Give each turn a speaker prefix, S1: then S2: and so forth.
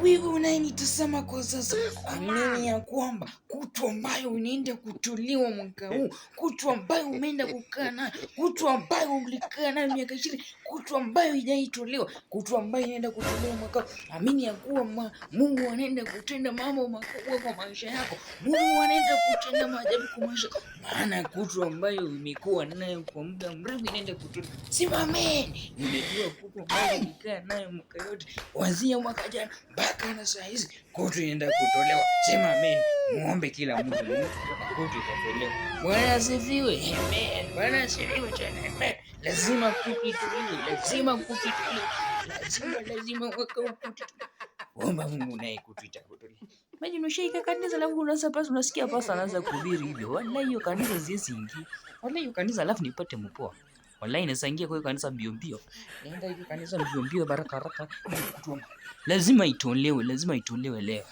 S1: Wewe unayenitazama kwa sasa, amini ya kwamba kutu ambayo unaenda kutolewa mwaka huu, kutu ambayo umeenda kukaa nayo, kutu ambayo ulikaa nayo miaka 20, kutu ambayo haijaitolewa, kutu ambayo inaenda kutolewa mwaka huu. Amini ya kuwa Mungu anaenda kutenda mambo makubwa kwa maisha yako. Mungu anaenda kutenda maajabu kwa maisha yako. Maana kutu ambayo umekuwa nayo kwa muda mrefu inaenda kutolewa. Simameni. Nimejua kutu ambayo ulikaa nayo mwaka yote, kuanzia mwaka jana mpaka na saa hizi kutu inaenda kutolewa. Sema amen. Muombe kila mtu kutu itatolewa. Bwana asifiwe. Amen. Bwana asifiwe tena. Amen. Lazima kutu itolewe. Lazima kutu itolewe. Lazima mwaka huu kutu itolewe. Omba Mungu naye kutu itakutolewa. Imagine ushaika kanisa alafu unaanza pasa, unasikia pasa anaanza kuhubiri hivyo. Wallahi hiyo kanisa siwezi ingia. Wallahi hiyo kanisa alafu nipate mpoa. Wallahi naweza ingia kwa hiyo kanisa mbio mbio. Naenda hiyo kanisa mbio mbio, baraka haraka. Lazima itolewe leo.